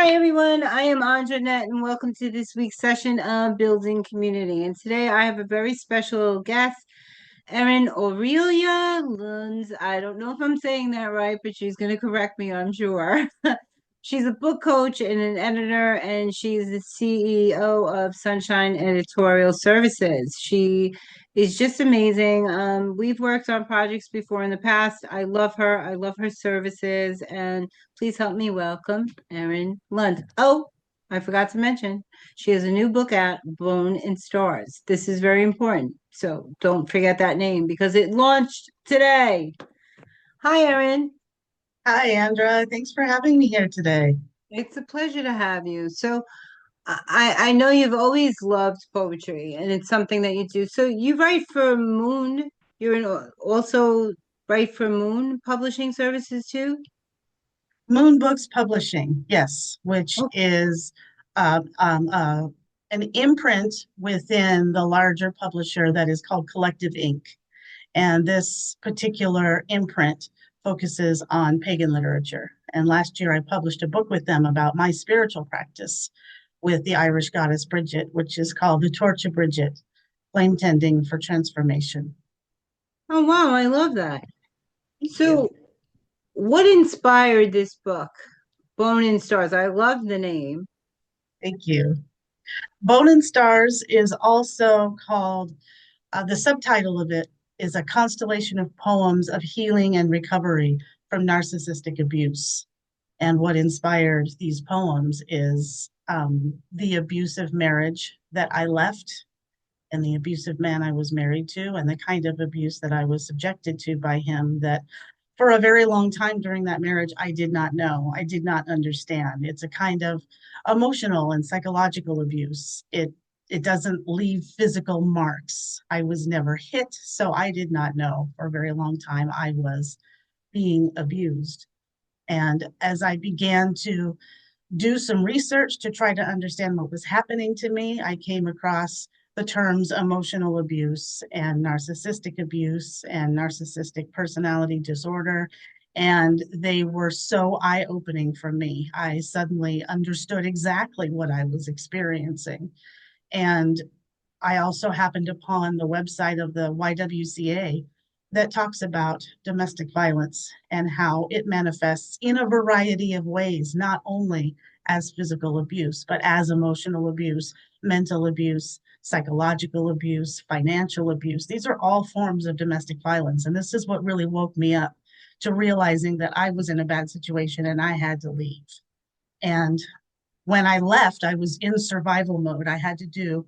Hi everyone, I am Andra Annette and welcome to this week's session of Building Community. And today I have a very special guest, Erin Aurelia Lund. I don't know if I'm saying that right, but she's going to correct me, I'm sure. She's a book coach and an editor, and she's the CEO of Sunshine Editorial Services. She is just amazing. We've worked on projects before in the past. I love her. I love her services. And please help me welcome Erin Lund. Oh, I forgot to mention, she has a new book out, Bone and Stars. This is very important. So don't forget that name because it launched today. Hi, Erin. Hi, Andra. Thanks for having me here today. It's a pleasure to have you. So I know you've always loved poetry and it's something that you do. So you write for Moon. Also write for Moon Publishing Services too? Moon Books Publishing, yes, which Oh, is uh, um, uh, an imprint within the larger publisher that is called Collective Ink. And this particular imprint focuses on pagan literature. And last year I published a book with them about my spiritual practice with the Irish goddess Bridget, which is called The Torch of Bridget, Flame Tending for Transformation. oh wow, I love that. Thank you. So what inspired this book, Bone and Stars? I love the name. Thank you. Bone and Stars is also called, the subtitle of it is a constellation of poems of healing and recovery from narcissistic abuse. And what inspired these poems is the abusive marriage that I left and the abusive man I was married to, and the kind of abuse that I was subjected to by him that for a very long time during that marriage, I did not know. I did not understand. It's a kind of emotional and psychological abuse. It doesn't leave physical marks. I was never hit, so I did not know for a very long time I was being abused. And as I began to do some research to try to understand what was happening to me, I came across the terms emotional abuse and narcissistic personality disorder. And they were so eye opening for me. I suddenly understood exactly what I was experiencing. And I also happened upon the website of the YWCA that talks about domestic violence and how it manifests in a variety of ways, not only as physical abuse, but as emotional abuse, mental abuse, psychological abuse, financial abuse. These are all forms of domestic violence. And this is what really woke me up to realizing that I was in a bad situation and I had to leave. And when I left, I was in survival mode. I had to do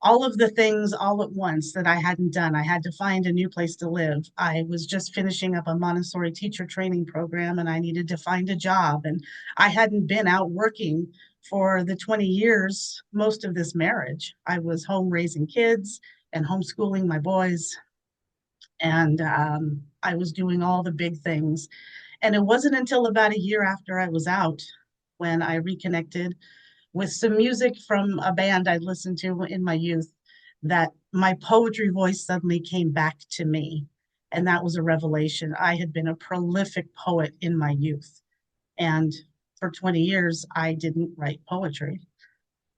all of the things all at once that I hadn't done. I had to find a new place to live. I was just finishing up a Montessori teacher training program and I needed to find a job. And I hadn't been out working for the 20 years, most of this marriage. I was home raising kids and homeschooling my boys. And I was doing all the big things. And it wasn't until about a year after I was out when I reconnected with some music from a band I'd listened to in my youth that my poetry voice suddenly came back to me. And that was a revelation. I had been a prolific poet in my youth. And for 20 years, I didn't write poetry.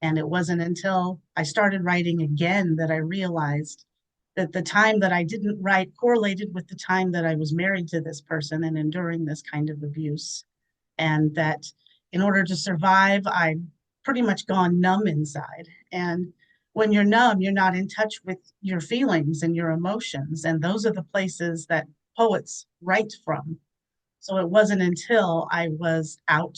And it wasn't until I started writing again that I realized that the time that I didn't write correlated with the time that I was married to this person and enduring this kind of abuse. And that in order to survive, I pretty much gone numb inside. And when you're numb, you're not in touch with your feelings and your emotions. And those are the places that poets write from. So it wasn't until I was out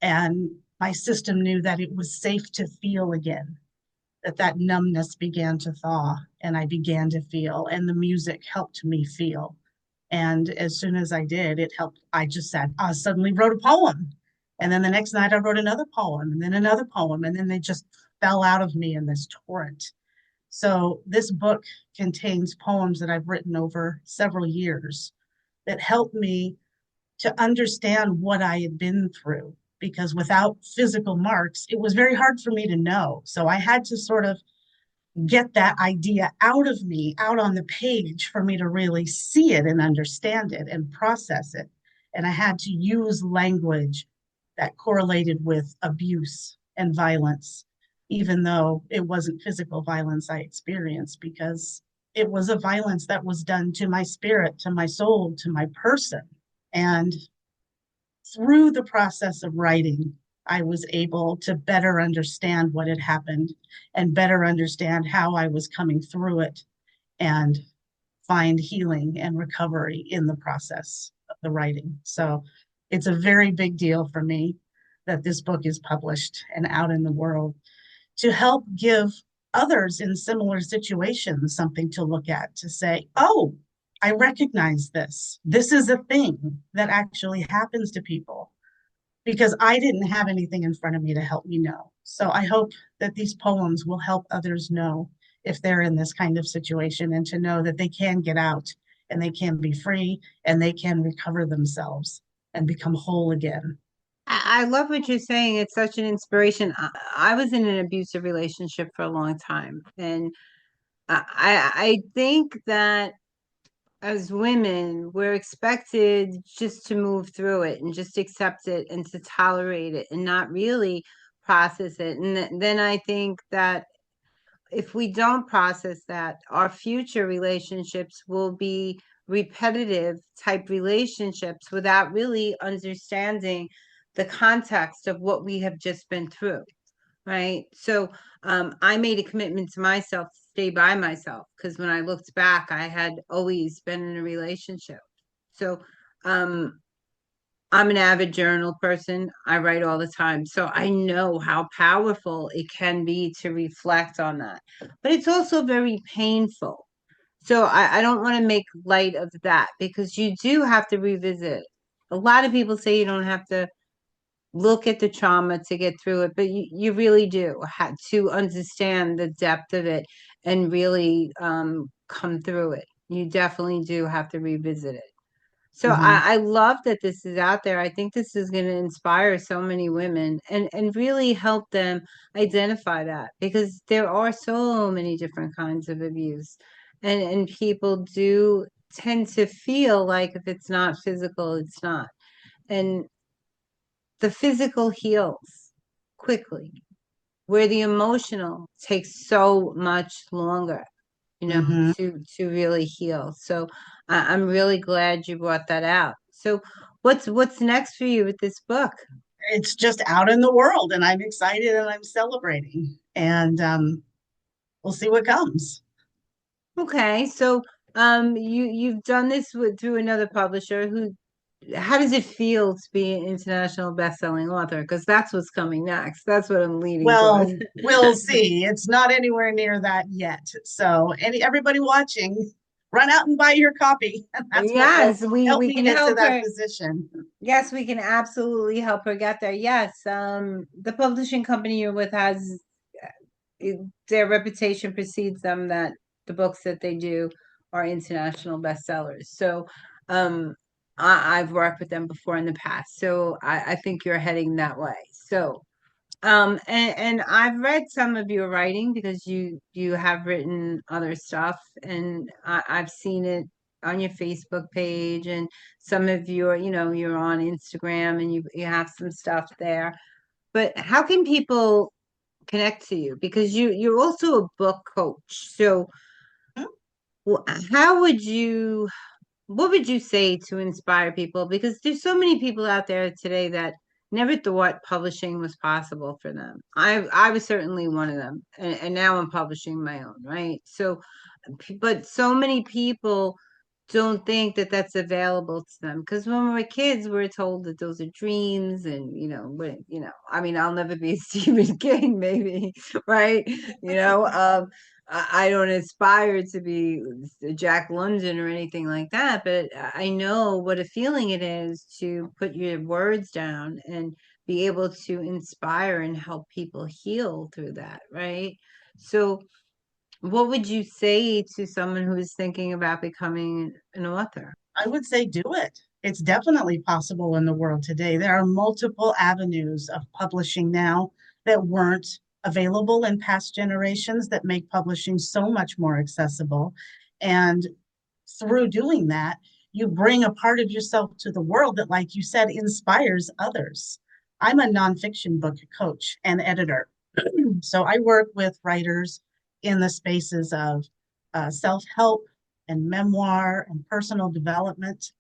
and my system knew that it was safe to feel again, that that numbness began to thaw and I began to feel, and the music helped me feel. And as soon as I did, it helped. I just said, I suddenly wrote a poem. And then the next night I wrote another poem and then another poem. And then they just fell out of me in this torrent. So this book contains poems that I've written over several years that helped me to understand what I had been through. Because without physical marks, it was very hard for me to know. So I had to sort of get that idea out of me, out on the page for me to really see it and understand it and process it. And I had to use language that correlated with abuse and violence, even though it wasn't physical violence I experienced, because it was a violence that was done to my spirit, to my soul, to my person. And through the process of writing, I was able to better understand what had happened and better understand how I was coming through it and find healing and recovery in the process of the writing. So it's a very big deal for me that this book is published and out in the world to help give others in similar situations something to look at, to say, oh, I recognize this. This is a thing that actually happens to people, because I didn't have anything in front of me to help me know. So I hope that these poems will help others know if they're in this kind of situation, and to know that they can get out and they can be free and they can recover themselves and become whole again. I love what you're saying. It's such an inspiration. I was in an abusive relationship for a long time, and I think that as women, we're expected just to move through it and just accept it and to tolerate it and not really process it. And then I think that if we don't process that, our future relationships will be repetitive type relationships without really understanding the context of what we have just been through. Right. So I made a commitment to myself to stay by myself because when I looked back, I had always been in a relationship. So um, I'm an avid journal person. I write all the time. So I know how powerful it can be to reflect on that. But it's also very painful. So I don't want to make light of that because you do have to revisit. A lot of people say you don't have to look at the trauma to get through it, but you really do have to understand the depth of it and really come through it. You definitely do have to revisit it. So Mm-hmm. I love that this is out there. I think this is going to inspire so many women and really help them identify that because there are so many different kinds of abuse. And people do tend to feel like if it's not physical, it's not. And the physical heals quickly, where the emotional takes so much longer, Mm-hmm. to really heal. So I'm really glad you brought that out. So what's next for you with this book? It's just out in the world, and I'm excited and I'm celebrating. And we'll see what comes. Okay, so you've done this through another publisher who how does it feel to be an international best-selling author? Because that's what's coming next. That's what I'm leading towards. Well, we'll see. It's not anywhere near that yet. So, everybody watching, run out and buy your copy, and that's what will Yes, we help we me can get to help that her. position. Yes, we can absolutely help her get there. Yes, the publishing company you're with has their reputation precedes them that the books that they do are international bestsellers. So, I've worked with them before in the past, so I think you're heading that way. So, and I've read some of your writing because you have written other stuff, and I've seen it on your Facebook page and some of your, you're on Instagram and you have some stuff there. But how can people connect to you? Because you're also a book coach. So how would you what would you say to inspire people? Because there's so many people out there today that never thought publishing was possible for them. I was certainly one of them, and now I'm publishing my own, right? So, but so many people don't think that that's available to them because when we were kids, we were told that those are dreams, and I mean, I'll never be a Stephen King, maybe, right? I don't aspire to be Jack London or anything like that, but I know what a feeling it is to put your words down and be able to inspire and help people heal through that, right? So, what would you say to someone who is thinking about becoming an author? I would say do it. It's definitely possible in the world today. There are multiple avenues of publishing now that weren't available in past generations that make publishing so much more accessible. And through doing that, you bring a part of yourself to the world that, like you said, inspires others. I'm a nonfiction book coach and editor. So I work with writers in the spaces of self help and memoir and personal development.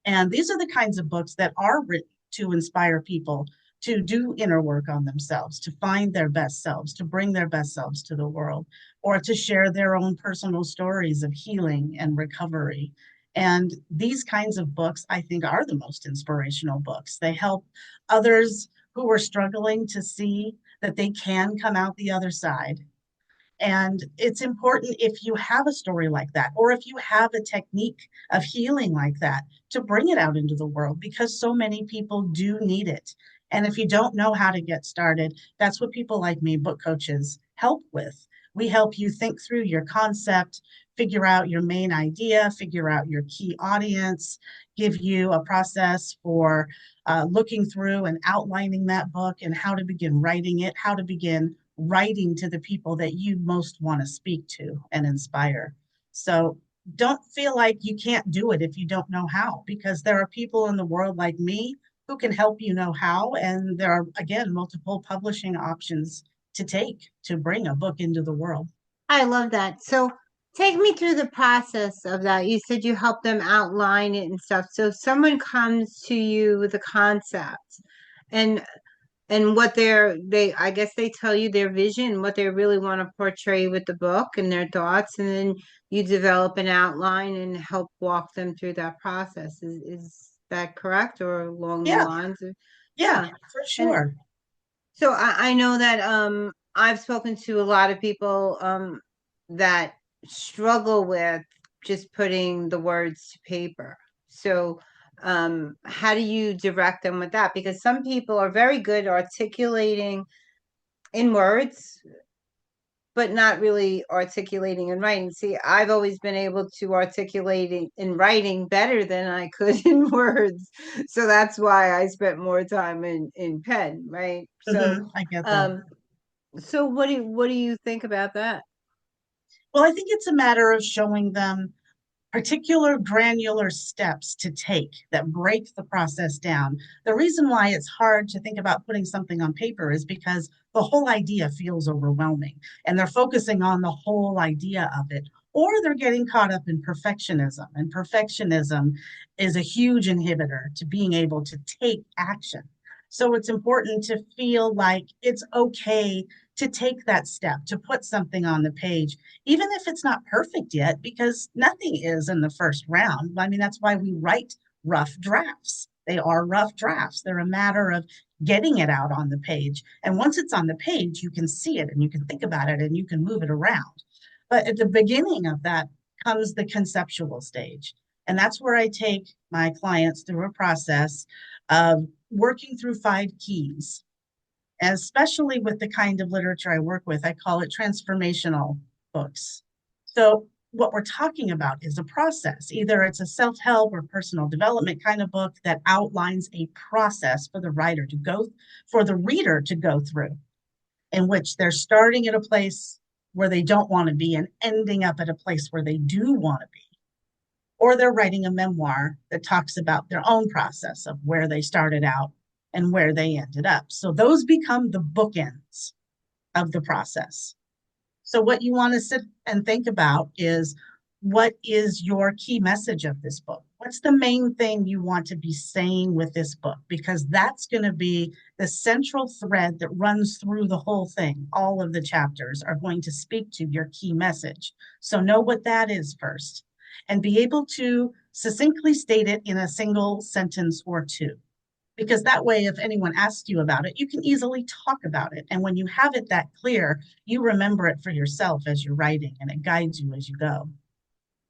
And these are the kinds of books that are written to inspire people to do inner work on themselves, to find their best selves, to bring their best selves to the world, or to share their own personal stories of healing and recovery. And these kinds of books, I think, are the most inspirational books. They help others who are struggling to see that they can come out the other side. And it's important if you have a story like that, or if you have a technique of healing like that, to bring it out into the world because so many people do need it. And if you don't know how to get started, that's what people like me, book coaches, help with. We help you think through your concept, figure out your main idea, figure out your key audience, give you a process for looking through and outlining that book and how to begin writing it, how to begin writing to the people that you most want to speak to and inspire. So don't feel like you can't do it if you don't know how, because there are people in the world like me who can help you know how. And there are, again, multiple publishing options to take to bring a book into the world. I love that. So take me through the process of that. You said you help them outline it and stuff. So if someone comes to you with a concept and what they I guess they tell you their vision, what they really want to portray with the book and their thoughts, and then you develop an outline and help walk them through that process. Is that correct or along the Yeah, lines of yeah, yeah. for And sure. so I know that I've spoken to a lot of people that struggle with just putting the words to paper. So how do you direct them with that? Because some people are very good articulating in words, but not really articulating in writing. See, I've always been able to articulate in writing better than I could in words. So that's why I spent more time in pen, right? I get that. Um, so what do you think about that? Well, I think it's a matter of showing them particular granular steps to take that break the process down. The reason why it's hard to think about putting something on paper is because the whole idea feels overwhelming and they're focusing on the whole idea of it. Or they're getting caught up in perfectionism. And perfectionism is a huge inhibitor to being able to take action. So it's important to feel like it's okay to take that step, to put something on the page, even if it's not perfect yet, because nothing is in the first round. I mean, that's why we write rough drafts. They are rough drafts. They're a matter of getting it out on the page. And once it's on the page, you can see it and you can think about it and you can move it around. But at the beginning of that comes the conceptual stage. And that's where I take my clients through a process of working through 5 keys, especially with the kind of literature I work with. I call it transformational books. So, what we're talking about is a process. Either it's a self help or personal development kind of book that outlines a process for the writer to go, for the reader to go through, in which they're starting at a place where they don't want to be and ending up at a place where they do want to be. Or they're writing a memoir that talks about their own process of where they started out and where they ended up. So those become the bookends of the process. So, what you want to sit and think about is, what is your key message of this book? What's the main thing you want to be saying with this book? Because that's going to be the central thread that runs through the whole thing. All of the chapters are going to speak to your key message. So, know what that is first and be able to succinctly state it in a single sentence or two, because that way, if anyone asks you about it, you can easily talk about it. And when you have it that clear, you remember it for yourself as you're writing and it guides you as you go.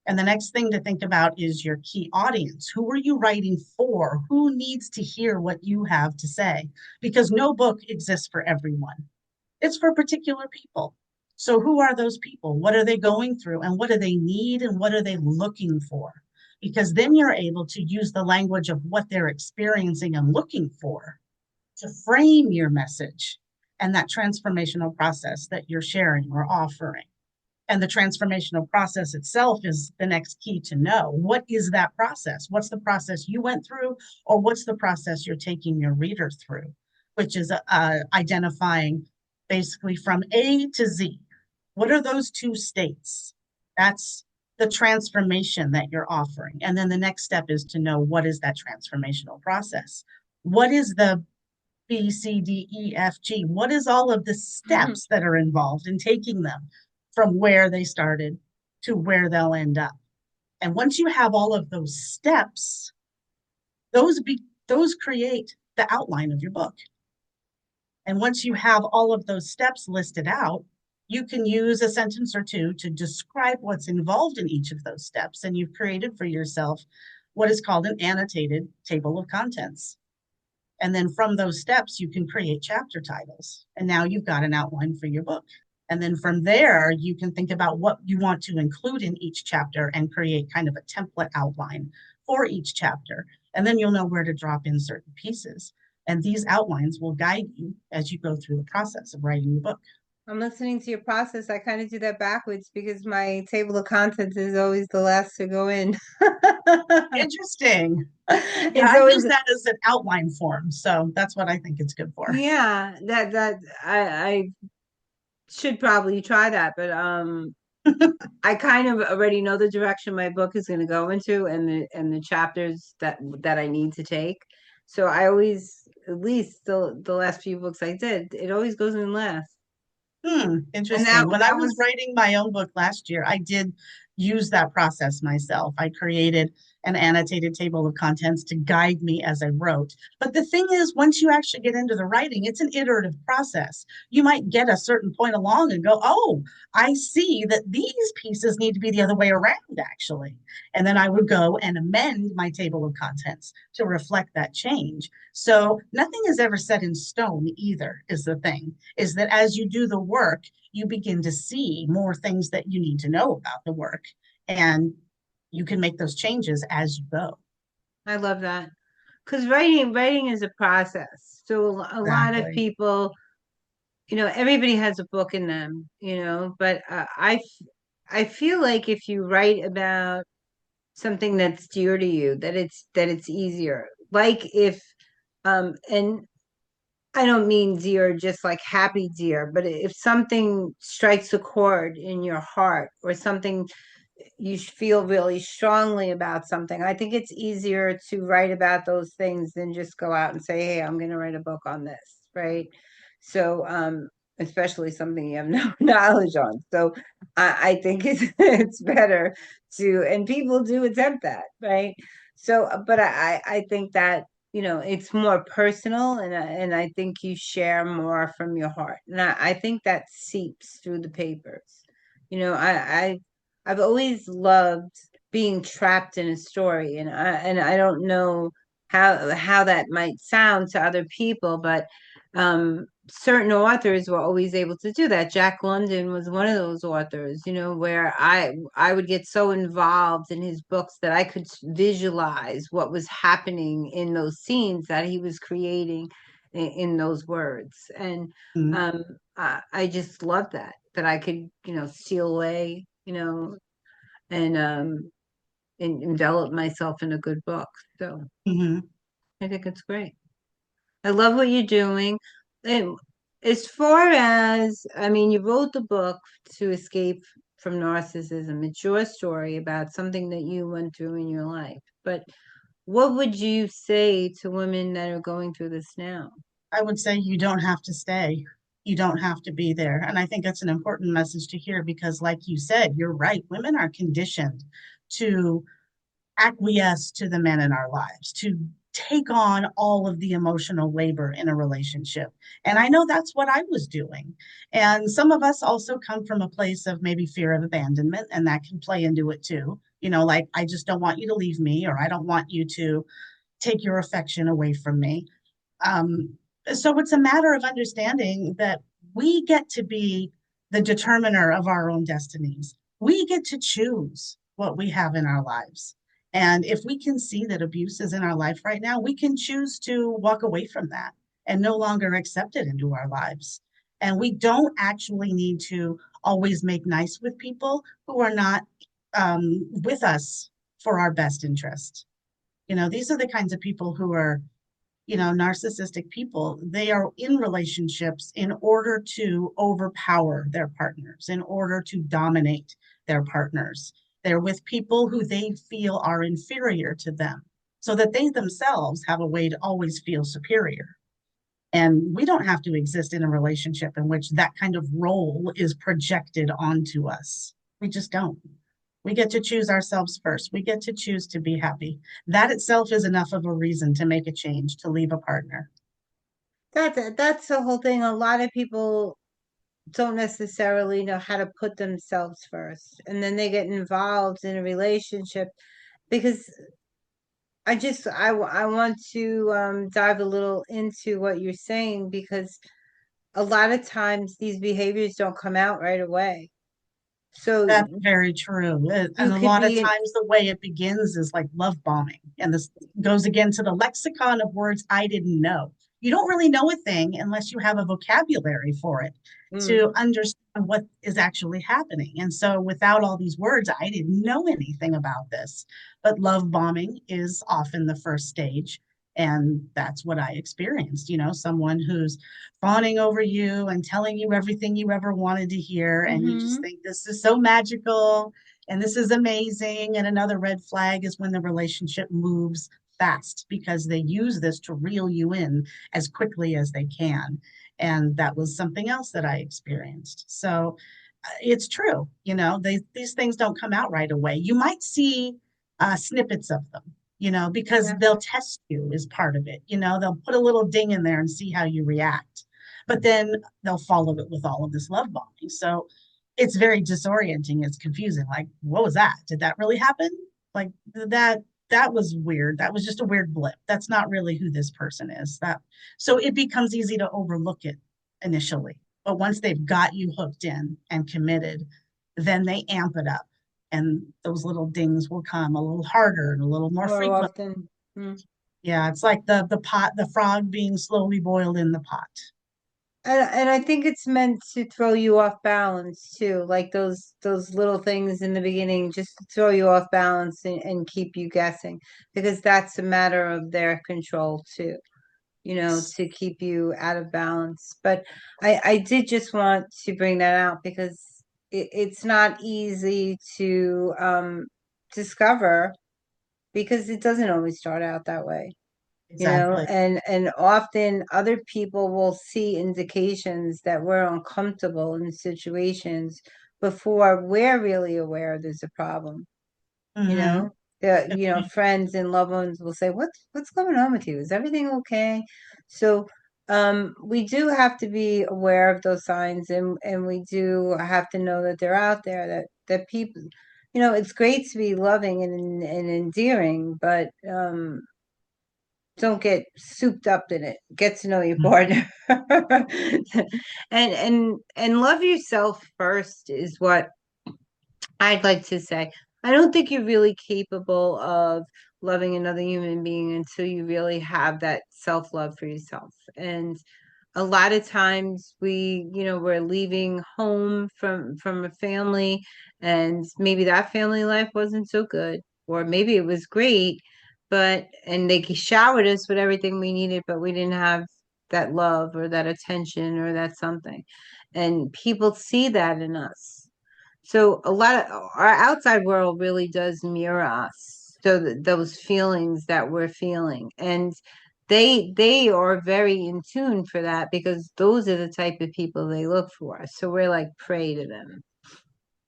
And the next thing to think about is your key audience. Who are you writing for? Who needs to hear what you have to say? Because no book exists for everyone, it's for particular people. So, who are those people? What are they going through? And what do they need? And what are they looking for? Because then you're able to use the language of what they're experiencing and looking for to frame your message and that transformational process that you're sharing or offering. And the transformational process itself is the next key to know. What is that process? What's the process you went through, or what's the process you're taking your reader through? which is identifying basically from A to Z. What are those two states? That's the transformation that you're offering. And then the next step is to know what is that transformational process? What is the B, C, D, E, F, G? What is all of the steps that are involved in taking them from where they started to where they'll end up? And once you have all of those steps, those create the outline of your book. And once you have all of those steps listed out, you can use a sentence or two to describe what's involved in each of those steps. And you've created for yourself what is called an annotated table of contents. And then from those steps, you can create chapter titles. And now you've got an outline for your book. And then from there, you can think about what you want to include in each chapter and create kind of a template outline for each chapter. And then you'll know where to drop in certain pieces. And these outlines will guide you as you go through the process of writing the book. I'm listening to your process. I kind of do that backwards because my table of contents is always the last to go in. Interesting. Yeah, It's I use always, that as an outline form. So that's what I think it's good for. yeah, that I should probably try that, but I kind of already know the direction my book is going to go into and the chapters that I need to take. So I always, at least the last few books I did, it always goes in last. And Interesting. When I that was was writing my own book last year, I did use that process myself. I created an annotated table of contents to guide me as I wrote. But the thing is, once you actually get into the writing, it's an iterative process. You might get a certain point along and go, oh, I see that these pieces need to be the other way around, actually. And then I would go and amend my table of contents to reflect that change. So nothing is ever set in stone either, is the thing, is that as you do the work, you begin to see more things that you need to know about the work. And you can make those changes as you go. I love that because writing is a process. So a lot of Exactly. people, everybody has a book in them, but I feel like if you write about something that's dear to you, that it's easier. Like if and I don't mean dear just like happy dear, but if something strikes a chord in your heart or something you feel really strongly about something, I think it's easier to write about those things than just go out and say, hey, I'm going to write a book on this, right? So, especially something you have no knowledge on. So, I think it's better and people do attempt that, right? So, but I think that it's more personal, and I think you share more from your heart, and I think that seeps through the papers. I've always loved being trapped in a story, and I don't know how that might sound to other people, but certain authors were always able to do that. Jack London was one of those authors, where I would get so involved in his books that I could visualize what was happening in those scenes that he was creating in those words. And Mhm. um, I just love that I could, steal away, and envelop myself in a good book. So Mhm. I think it's great. I love what you're doing. And as far as, I mean, you wrote the book to escape from narcissism. It's your story about something that you went through in your life. But what would you say to women that are going through this now? I would say you don't have to stay. You don't have to be there. And I think that's an important message to hear because, like you said, you're right. Women are conditioned to acquiesce to the men in our lives, to take on all of the emotional labor in a relationship. And I know that's what I was doing. And some of us also come from a place of maybe fear of abandonment, and that can play into it too. Like, I just don't want you to leave me, or I don't want you to take your affection away from me. Um, so it's a matter of understanding that we get to be the determiner of our own destinies. We get to choose what we have in our lives. And if we can see that abuse is in our life right now, we can choose to walk away from that and no longer accept it into our lives. And we don't actually need to always make nice with people who are not with us for our best interest. These are the kinds of people who are Narcissistic people, they are in relationships in order to overpower their partners, in order to dominate their partners. They're with people who they feel are inferior to them so that they themselves have a way to always feel superior. And we don't have to exist in a relationship in which that kind of role is projected onto us. We just don't. We get to choose ourselves first. We get to choose to be happy. That itself is enough of a reason to make a change, to leave a partner. That's the whole thing. A lot of people don't necessarily know how to put themselves first, and then they get involved in a relationship because I want to dive a little into what you're saying because a lot of times these behaviors don't come out right away. So That's very true. you And a could lot of be in, times the way it begins is like love bombing. And this goes again to the lexicon of words I didn't know. You don't really know a thing unless you have a vocabulary for it mm, to understand what is actually happening. And so without all these words, I didn't know anything about this. But love bombing is often the first stage. And that's what I experienced, someone who's fawning over you and telling you everything you ever wanted to hear. And you just hmm think this is so magical and this is amazing. And another red flag is when the relationship moves fast because they use this to reel you in as quickly as they can. And that was something else that I experienced. So it's true, these things don't come out right away. You might see snippets of them, because yeah, they'll test you is part of it. They'll put a little ding in there and see how you react, but then they'll follow it with all of this love bombing. So it's very disorienting. It's confusing. Like, what was that? Did that really happen? Like that was weird. That was just a weird blip. That's not really who this person is. That so it becomes easy to overlook it initially. But once they've got you hooked in and committed, then they amp it up. And those little dings will come a little harder and a little more more frequent. often. Mm. Yeah, it's like the frog being slowly boiled in the pot. And I think it's meant to throw you off balance too, like those little things in the beginning, just to throw you off balance and keep you guessing, because that's a matter of their control too, to keep you out of balance. But I did just want to bring that out because it's not easy to discover because it doesn't always start out that way. Exactly. And often other people will see indications that we're uncomfortable in situations before we're really aware there's a problem. you Mm-hmm. know Friends and loved ones will say, what's going on with you? Is everything okay? So we do have to be aware of those signs, and we do have to know that they're out there, that people, it's great to be loving and endearing, but don't get souped up in it. Get to know your partner. And love yourself first is what I'd like to say. I don't think you're really capable of loving another human being until you really have that self-love for yourself. And a lot of times we're leaving home from a family, and maybe that family life wasn't so good, or maybe it was great, and they showered us with everything we needed, but we didn't have that love or that attention or that something. And people see that in us. So a lot of our outside world really does mirror us. So those feelings that we're feeling, and they are very in tune for that because those are the type of people they look for. So we're like prey to them.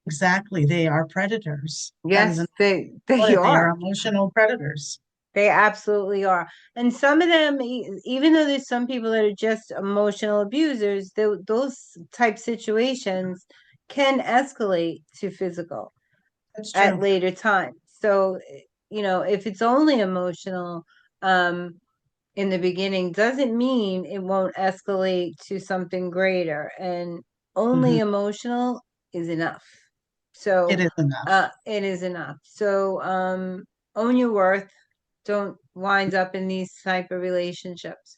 Exactly. They are predators. That is Yes, an they word. They are are. emotional predators. They absolutely are. And some of them, even though there's some people that are just emotional abusers, those type situations can escalate to physical That's at true. later times. So, if it's only emotional in the beginning, doesn't mean it won't escalate to something greater. And Hmm. only emotional is enough. It So, is enough. it is enough. So, own your worth. Don't wind up in these type of relationships.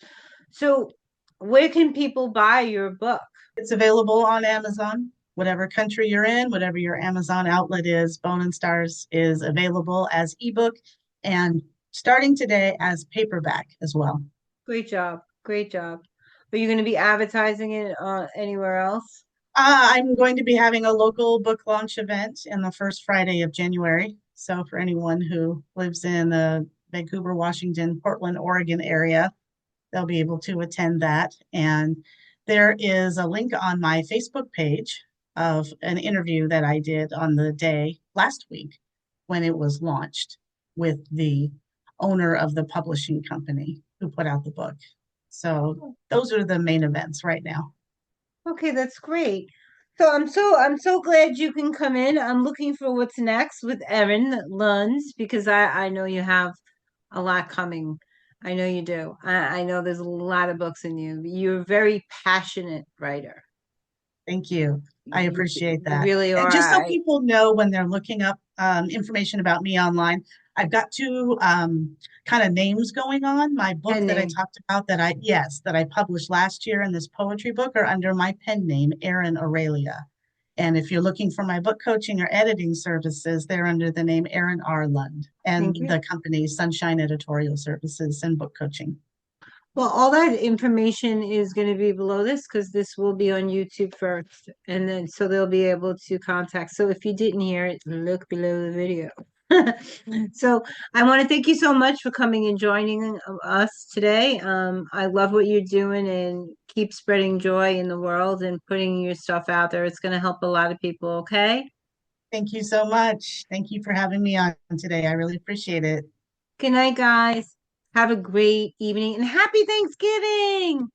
So, where can people buy your book? It's available on Amazon. Whatever country you're in, whatever your Amazon outlet is, Bone and Stars is available as ebook and starting today as paperback as well. Great job. Great job. Are you going to be advertising it anywhere else? I'm going to be having a local book launch event in the first Friday of January. So for anyone who lives in the Vancouver, Washington, Portland, Oregon area, they'll be able to attend that. And there is a link on my Facebook page of an interview that I did on the day last week when it was launched with the owner of the publishing company who put out the book. So those are the main events right now. Okay, that's great. So I'm so glad you can come in. I'm looking for what's next with Erin Lund because I know you have a lot coming. I know you do. I know there's a lot of books in you. You're a very passionate writer. Thank you. I appreciate You that. really And are. just so people know when they're looking up information about me online, I've got two kind of names going on. My book Pen that I name. talked about that I published last year in this poetry book are under my pen name, Erin Aurelia. And if you're looking for my book coaching or editing services, they're under the name Erin R. Lund Thank and you. the company Sunshine Editorial Services and Book Coaching. Well, all that information is going to be below this because this will be on YouTube first. And then so they'll be able to contact. So if you didn't hear it, look below the video. So I want to thank you so much for coming and joining us today. I love what you're doing and keep spreading joy in the world and putting your stuff out there. It's going to help a lot of people, okay? Thank you so much. Thank you for having me on today. I really appreciate it. Good night, guys. Have a great evening and happy Thanksgiving.